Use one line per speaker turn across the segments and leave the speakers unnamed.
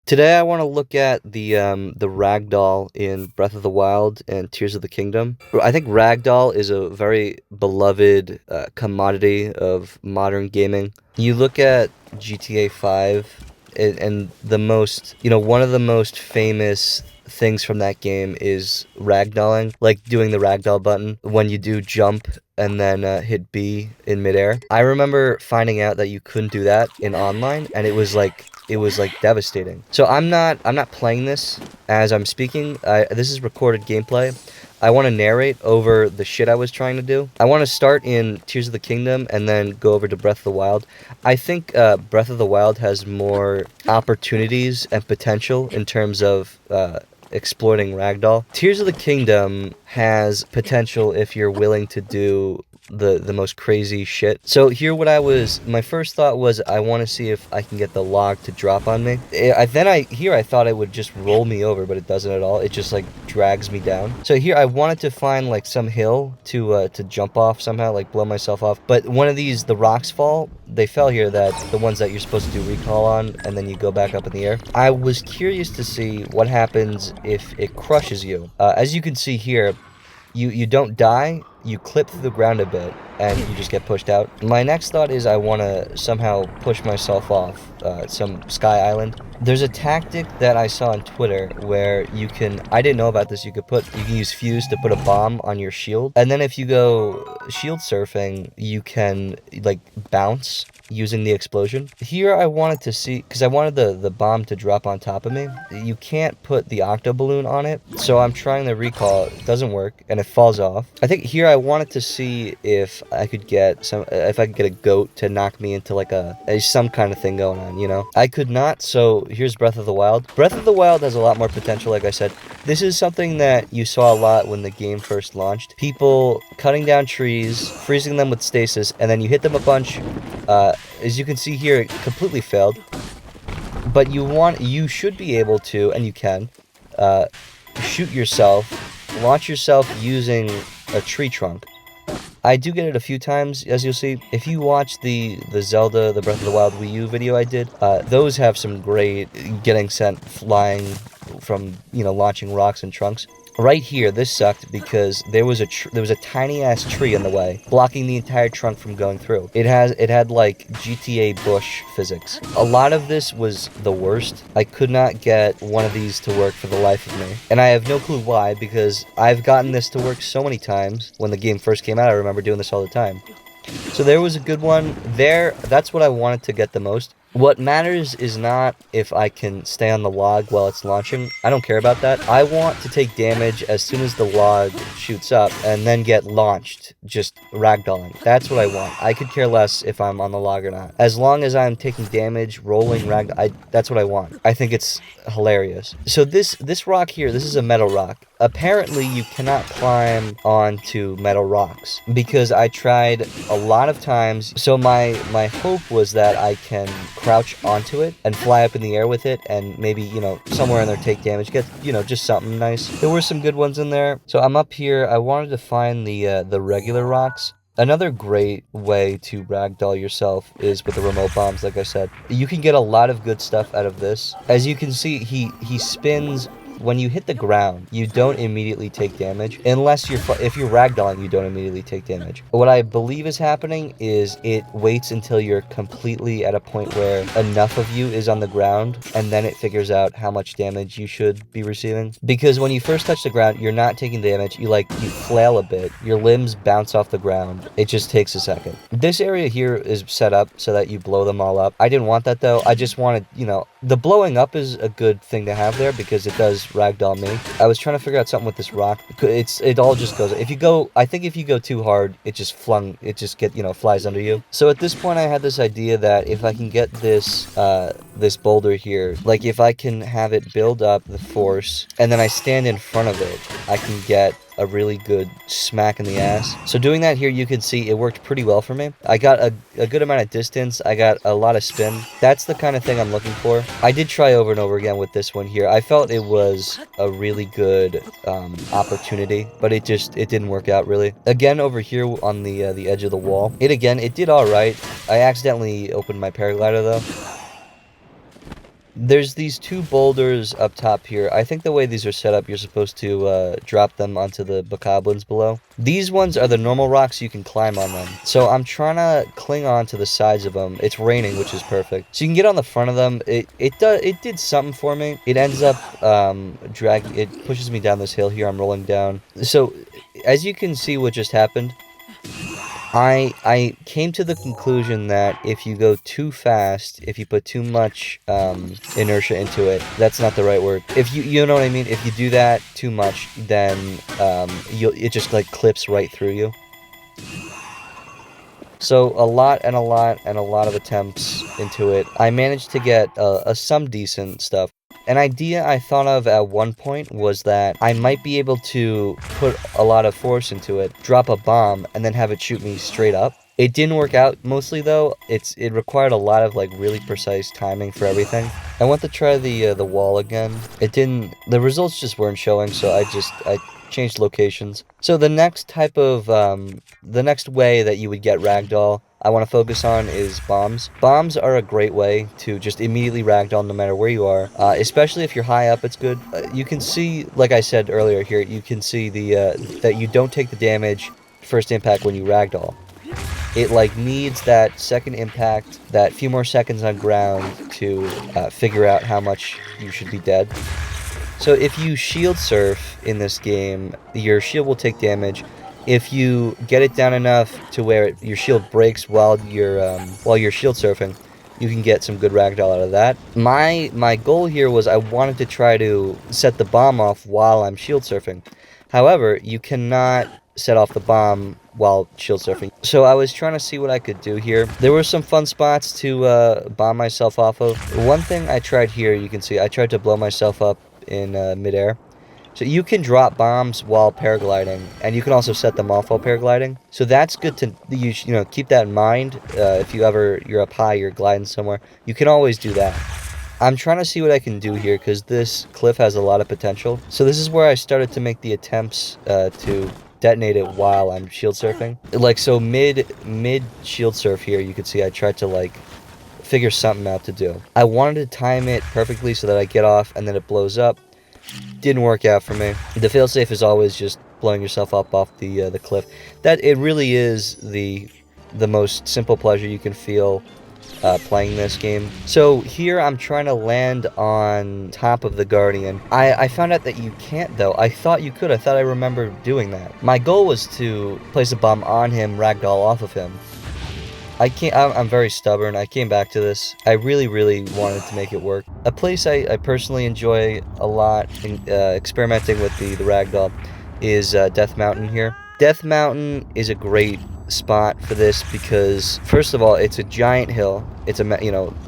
Today I want to look at the ragdoll in Breath of the Wild and Tears of the Kingdom. I think ragdoll is a very beloved commodity of modern gaming. You look at GTA 5 and the most, one of the most famous things from that game is ragdolling, like doing the ragdoll button when you do jump and then hit B in midair. I remember finding out that you couldn't do that in online, and it was like devastating. So I'm not playing this as I'm speaking. This is recorded gameplay. I want to narrate over the shit I was trying to do. I want to start in Tears of the Kingdom and then go over to Breath of the Wild. I think Breath of the Wild has more opportunities and potential in terms of exploiting Ragdoll. Tears of the Kingdom has potential if you're willing to do the most crazy shit. So here my first thought was I want to see if I can get the log to drop on me. I thought it would just roll me over, but it doesn't at all. It just like drags me down. So here I wanted to find like some hill to jump off somehow, like blow myself off. But one of these, the rocks fall. They fell here, that the ones that you're supposed to do recall on, and then you go back up in the air. I was curious to see what happens if it crushes you. As you can see here, you don't die, you clip through the ground a bit, and you just get pushed out. My next thought is I want to somehow push myself off some sky island. There's a tactic that I saw on Twitter where I didn't know about this, you can use fuse to put a bomb on your shield, and then if you go shield surfing, you can like bounce using the explosion. Here I wanted to see, because I wanted the bomb to drop on top of me. You can't put the octo balloon on it, so I'm trying to recall. It doesn't work, and it falls off. I think here I wanted to see if I could get a goat to knock me into like some kind of thing going on, I could not, so here's Breath of the Wild. Breath of the Wild has a lot more potential, like I said. This is something that you saw a lot when the game first launched. People cutting down trees, freezing them with stasis, and then you hit them a bunch. As you can see here, it completely failed. But you should be able to, and you can, shoot yourself, launch yourself using a tree trunk. I do get it a few times, as you'll see. If you watch the Zelda, the Breath of the Wild Wii U video I did, those have some great getting sent flying from, launching rocks and trunks. Right here, this sucked because there was a tiny ass tree in the way, blocking the entire trunk from going through. It had like GTA Bush physics. A lot of this was the worst. I could not get one of these to work for the life of me, and I have no clue why, because I've gotten this to work so many times. When the game first came out, I remember doing this all the time. So there was a good one there. That's what I wanted to get the most. What matters is not if I can stay on the log while it's launching. I don't care about that. I want to take damage as soon as the log shoots up and then get launched, just ragdolling. That's what I want. I could care less if I'm on the log or not. As long as I'm taking damage, rolling that's what I want. I think it's hilarious. So this rock here, this is a metal rock. Apparently, you cannot climb onto metal rocks because I tried a lot of times. So my hope was that I can crouch onto it and fly up in the air with it, and maybe, somewhere in there take damage, get, just something nice. There were some good ones in there. So I'm up here. I wanted to find the regular rocks. Another great way to ragdoll yourself is with the remote bombs, like I said. You can get a lot of good stuff out of this. As you can see, he spins. When you hit the ground, you don't immediately take damage. If you're ragdolling, you don't immediately take damage. What I believe is happening is it waits until you're completely at a point where enough of you is on the ground, and then it figures out how much damage you should be receiving. Because when you first touch the ground, you're not taking damage. You flail a bit. Your limbs bounce off the ground. It just takes a second. This area here is set up so that you blow them all up. I didn't want that though. I just wanted, the blowing up is a good thing to have there because it does ragdoll me. I was trying to figure out something with this rock. It all just goes. If you go too hard, it just flies under you. So at this point, I had this idea that if I can get this boulder here, like if I can have it build up the force, and then I stand in front of it, I can get a really good smack in the ass. So doing that here, you can see it worked pretty well for me. I got a good amount of distance. I got a lot of spin. That's the kind of thing I'm looking for. I did try over and over again with this one here. I felt it was a really good opportunity, but it didn't work out really. Again, over here on the edge of the wall, it did all right. I accidentally opened my paraglider though. There's these two boulders up top here. I think the way these are set up, you're supposed to drop them onto the bokoblins below. These ones are the normal rocks, you can climb on them. So I'm trying to cling on to the sides of them. It's raining, which is perfect. So you can get on the front of them. It did something for me. It ends up it pushes me down this hill here. I'm rolling down. So as you can see what just happened, I came to the conclusion that if you go too fast, if you put too much inertia into it, that's not the right word. If you know what I mean? If you do that too much, then it just like clips right through you. So a lot of attempts into it. I managed to get some decent stuff. An idea I thought of at one point was that I might be able to put a lot of force into it, drop a bomb, and then have it shoot me straight up. It didn't work out mostly though. It required a lot of like really precise timing for everything. I went to try the wall again. It didn't. The results just weren't showing, so I changed locations. So the next type of the next way that you would get ragdoll I want to focus on is bombs. Bombs are a great way to just immediately ragdoll no matter where you are, especially if you're high up. It's good. You can see, like I said earlier here, you can see the that you don't take the damage first impact when you ragdoll. It like needs that second impact, that few more seconds on ground to figure out how much you should be dead. So if you shield surf in this game, your shield will take damage. If you get it down enough to where your shield breaks while you're shield surfing, you can get some good ragdoll out of that. My goal here was I wanted to try to set the bomb off while I'm shield surfing. However, you cannot set off the bomb while shield surfing. So I was trying to see what I could do here. There were some fun spots to bomb myself off of. One thing I tried here, you can see, I tried to blow myself up in midair. So you can drop bombs while paragliding, and you can also set them off while paragliding. So that's good to you know keep that in mind. If you're up high, you're gliding somewhere, you can always do that. I'm trying to see what I can do here because this cliff has a lot of potential. So this is where I started to make the attempts to detonate it while I'm shield surfing. Like so mid shield surf here, you can see I tried to like figure something out to do. I wanted to time it perfectly so that I get off and then it blows up. Didn't work out for me. The failsafe is always just blowing yourself up off the cliff. That it really is the most simple pleasure you can feel playing this game. So here I'm trying to land on top of the Guardian. I found out that you can't though. I thought you could. I thought I remembered doing that. My goal was to place a bomb on him, ragdoll off of him. I'm very stubborn. I came back to this. I really wanted to make it work. A place I personally enjoy a lot in experimenting with the ragdoll is Death Mountain here. Death Mountain is a great spot for this because first of all, it's a giant hill. It's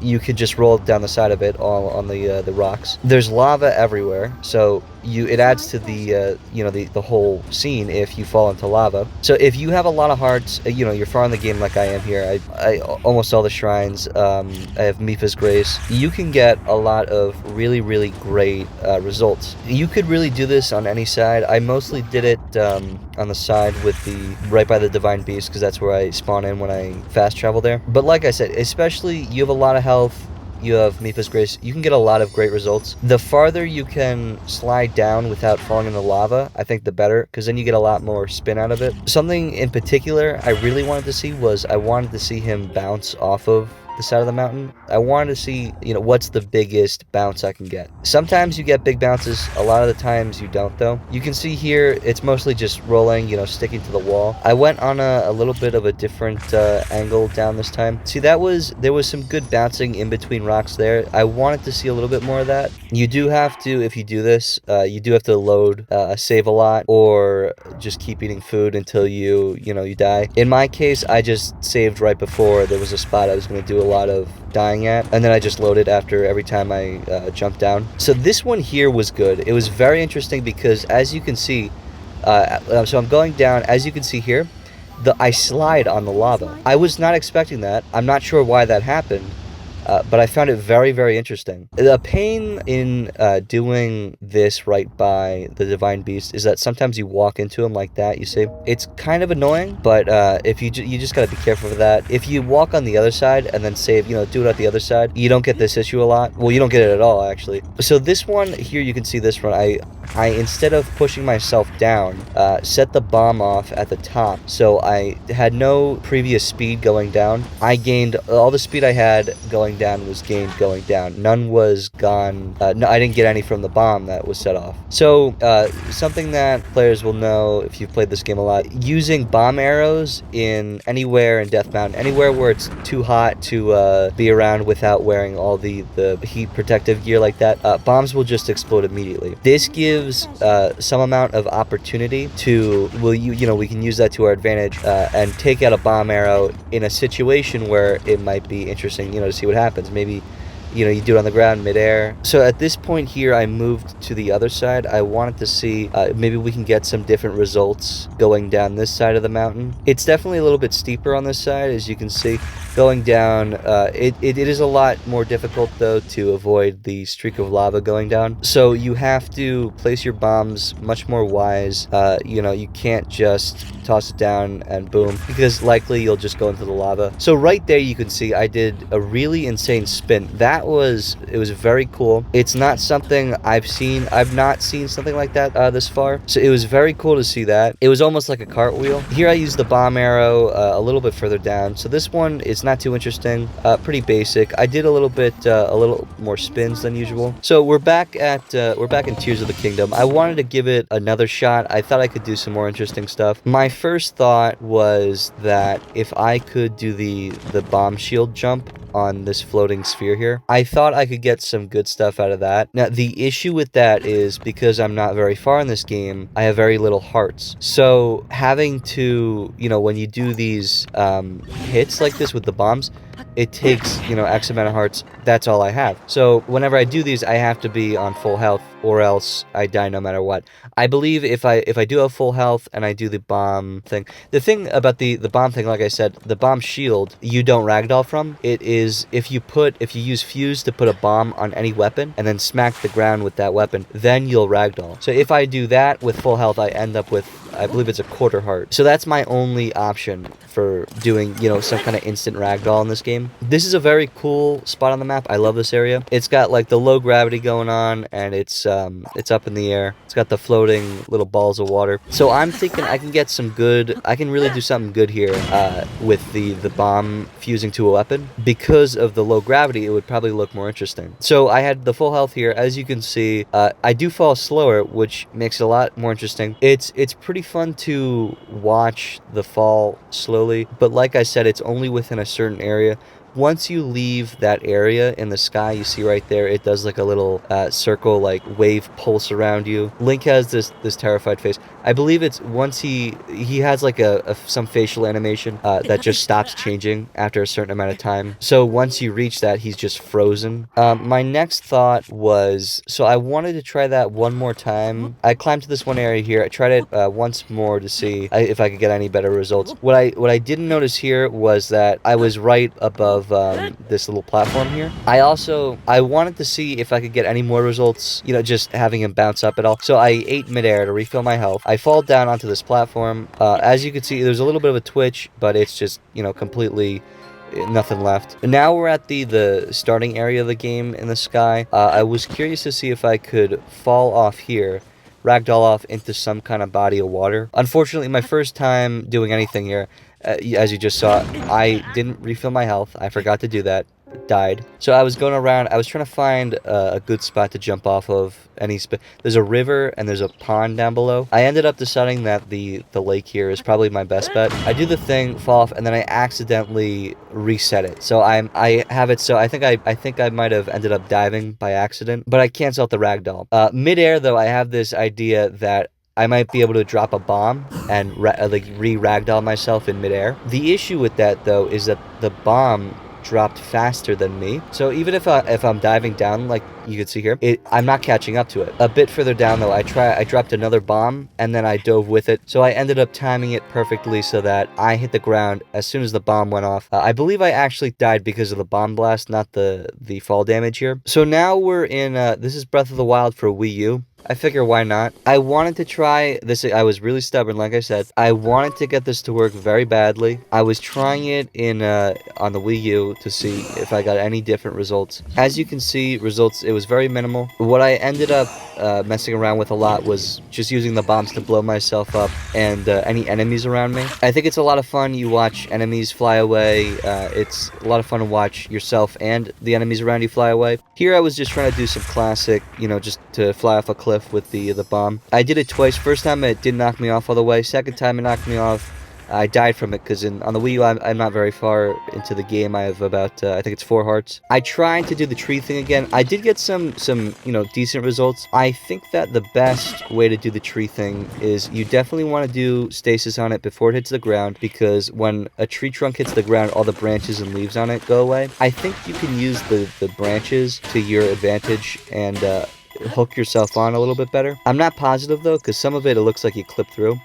you could just roll down the side of it all on the rocks. There's lava everywhere, so it adds to the the whole scene if you fall into lava. So if you have a lot of hearts, you're far in the game like I am here. I almost all the shrines. I have Mipha's Grace. You can get a lot of really great results. You could really do this on any side. I mostly did it on the side with right by the Divine Beast because that's where I spawn in when I fast travel there. But like I said, especially you have a lot of health. You have Mipha's Grace. You can get a lot of great results. The farther you can slide down without falling in the lava, I think the better, because then you get a lot more spin out of it. Something in particular I really wanted to see was I wanted to see him bounce off of the side of the mountain. I wanted to see, what's the biggest bounce I can get. Sometimes you get big bounces. A lot of the times you don't, though. You can see here, it's mostly just rolling, sticking to the wall. I went on a little bit of a different angle down this time. See, there was some good bouncing in between rocks there. I wanted to see a little bit more of that. You do have to, if you do this, you do have to load a save a lot or just keep eating food until you die. In my case, I just saved right before there was a spot I was going to do a lot of dying at, and then I just loaded after every time I jumped down. So this one here was good. It was very interesting because as you can see, so I'm going down, as you can see here, I slide on the lava. I was not expecting that. I'm not sure why that happened. but I found it very, very interesting. The pain in doing this right by the Divine Beast is that sometimes you walk into him like that, you see? It's kind of annoying, but if you just gotta be careful of that. If you walk on the other side and then save, do it at the other side, you don't get this issue a lot. Well, you don't get it at all, actually. So this one here, you can see this one, I instead of pushing myself down, set the bomb off at the top, so I had no previous speed going down. I gained, all the speed I had going down was gained going down. None was gone, no, I didn't get any from the bomb that was set off. So, something that players will know if you've played this game a lot, using bomb arrows in anywhere in Death Mountain, anywhere where it's too hot to be around without wearing all the heat protective gear like that, bombs will just explode immediately. This gives some amount of opportunity to, we can use that to our advantage and take out a bomb arrow in a situation where it might be interesting, to see what happens. Maybe you do it on the ground, midair. So at this point here, I moved to the other side. I wanted to see maybe we can get some different results going down this side of the mountain. It's definitely a little bit steeper on this side, as you can see. Going down, it is a lot more difficult, though, to avoid the streak of lava going down. So you have to place your bombs much more wise. You can't just toss it down and boom, because likely you'll just go into the lava. So right there, you can see I did a really insane spin. It was very cool. It's not something I've seen. I've not seen something like that this far. So it was very cool to see that. It was almost like a cartwheel. Here I used the bomb arrow a little bit further down. So this one is not too interesting. Pretty basic. I did a little more spins than usual. So we're back in Tears of the Kingdom. I wanted to give it another shot. I thought I could do some more interesting stuff. My first thought was that if I could do the bomb shield jump on this floating sphere here, I thought I could get some good stuff out of that. Now, the issue with that is because I'm not very far in this game, I have very little hearts. So having to, when you do these hits like this with the bombs, it takes, X amount of hearts. That's all I have. So whenever I do these, I have to be on full health or else I die no matter what. I believe if I do have full health and I do the bomb thing, the thing about the bomb thing, like I said, the bomb shield, you don't ragdoll from. It is if you use fuse to put a bomb on any weapon and then smack the ground with that weapon, then you'll ragdoll. So if I do that with full health, I end up with, I believe it's a quarter heart. So that's my only option for doing, some kind of instant ragdoll in this game. This is a very cool spot on the map. I love this area. It's got like the low gravity going on, and it's up in the air. It's got the floating little balls of water. So I'm thinking I can really do something good here with the bomb fusing to a weapon. Because of the low gravity, it would probably look more interesting. So I had the full health here. As you can see, I do fall slower, which makes it a lot more interesting. It's pretty fun to watch the fall slowly, but like I said, it's only within a certain area. Once you leave that area in the sky, you see right there, it does like a little circle, like wave pulse around you. Link has this terrified face. I believe it's once he has like some facial animation that just stops changing after a certain amount of time. So once you reach that, he's just frozen. My next thought was, so I wanted to try that one more time. I climbed to this one area here. I tried it once more to see if I could get any better results. What I didn't notice here was that I was right above this little platform here. I wanted to see if I could get any more results, just having him bounce up at all. So I ate midair to refill my health. I fall down onto this platform. As you can see, there's a little bit of a twitch, but it's just, completely nothing left. Now we're at the starting area of the game in the sky. I was curious to see if I could fall off here, ragdoll off into some kind of body of water. Unfortunately, my first time doing anything here, as you just saw, I didn't refill my health. I forgot to do that. Died. So I was going around. I was trying to find a good spot to jump off of. There's a river and there's a pond down below. I ended up deciding that the lake here is probably my best bet. I do the thing, fall off, and then I accidentally reset it. So I have it. So I think I might have ended up diving by accident, but I canceled the ragdoll. Midair though, I have this idea that I might be able to drop a bomb and re-ragdoll myself in midair. The issue with that though is that the bomb dropped faster than me. So even if I'm diving down, like you can see here, I'm not catching up to it. A bit further down though, I dropped another bomb and then I dove with it. So I ended up timing it perfectly so that I hit the ground as soon as the bomb went off. I believe I actually died because of the bomb blast, not the fall damage here. So now we're in, this is Breath of the Wild for Wii U. I figure why not? I wanted to try this. I was really stubborn, like I said. I wanted to get this to work very badly. I was trying it in on the Wii U to see if I got any different results. As you can see, results, it was very minimal. What I ended up messing around with a lot was just using the bombs to blow myself up and any enemies around me. I think it's a lot of fun. You watch enemies fly away. It's a lot of fun to watch yourself and the enemies around you fly away. Here I was just trying to do some classic, just to fly off a cliff with the bomb. I did it twice. First time it did knock me off all the way. Second time it knocked me off. I died from it because on the Wii U I'm not very far into the game. I have about I think it's 4 hearts. I tried to do the tree thing again. I did get some decent results. I think that the best way to do the tree thing is you definitely want to do stasis on it before it hits the ground, because when a tree trunk hits the ground, all the branches and leaves on it go away. I think you can use the branches to your advantage and hook yourself on a little bit better. I'm not positive though, because some of it looks like you clip through.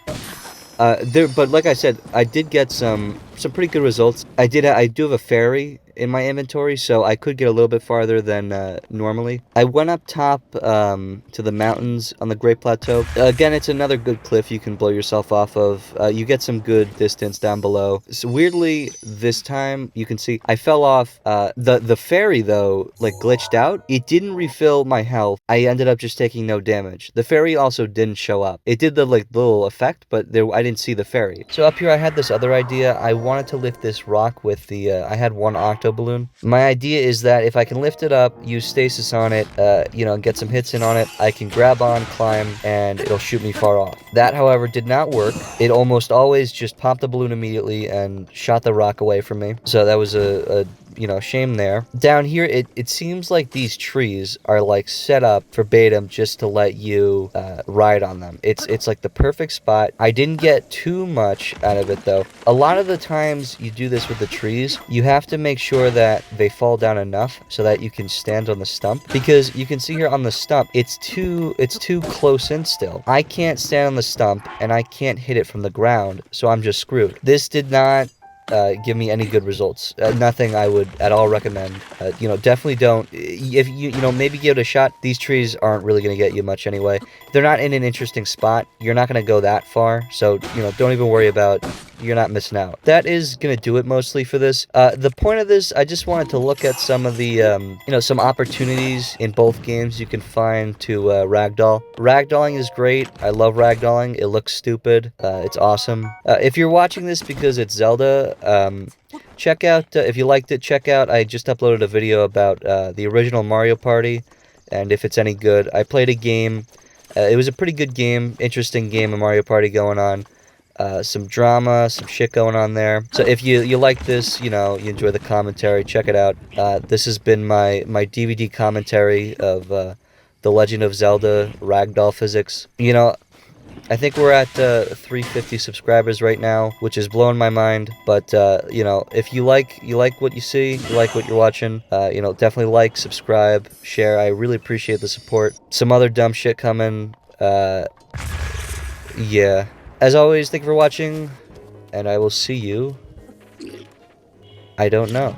But like I said, I did get some pretty good results. I do have a fairy in my inventory, so I could get a little bit farther than normally. I went up top to the mountains on the Great Plateau. Again, it's another good cliff you can blow yourself off of. You get some good distance down below. So weirdly, this time you can see I fell off. The fairy though, like, glitched out. It didn't refill my health. I ended up just taking no damage. The fairy also didn't show up. It did the little effect, but I didn't see the fairy. So up here I had this other idea. I wanted to lift this rock with the I had one octo balloon. My idea is that if I can lift it up, use stasis on it, get some hits in on it, I can grab on, climb, and it'll shoot me far off. That, however, did not work. It almost always just popped the balloon immediately and shot the rock away from me. So that was a shame there. Down here, it seems like these trees are like set up verbatim just to let you ride on them. It's like the perfect spot. I didn't get too much out of it though. A lot of the times you do this with the trees, you have to make sure that they fall down enough so that you can stand on the stump, because you can see here on the stump, it's too close in still. I can't stand on the stump and I can't hit it from the ground, so I'm just screwed. This did not give me any good results. Nothing I would at all recommend. Definitely don't. If maybe give it a shot. These trees aren't really going to get you much anyway. They're not in an interesting spot. You're not going to go that far. So, don't even worry about, you're not missing out. That is going to do it mostly for this. The point of this, I just wanted to look at some of the, some opportunities in both games you can find to ragdoll. Ragdolling is great. I love ragdolling. It looks stupid. It's awesome. If you're watching this because it's Zelda, check out, if you liked it, check out, I just uploaded a video about the original Mario Party, and if it's any good. I played a game. It was a pretty good game, interesting game of Mario Party going on. Some drama, some shit going on there. So if you like this, you enjoy the commentary, check it out. This has been my DVD commentary of The Legend of Zelda Ragdoll Physics. I think we're at 350 subscribers right now, which is blowing my mind. But if you like what you see, you like what you're watching, definitely like, subscribe, share. I really appreciate the support. Some other dumb shit coming. Yeah. As always, thank you for watching, and I will see you, I don't know.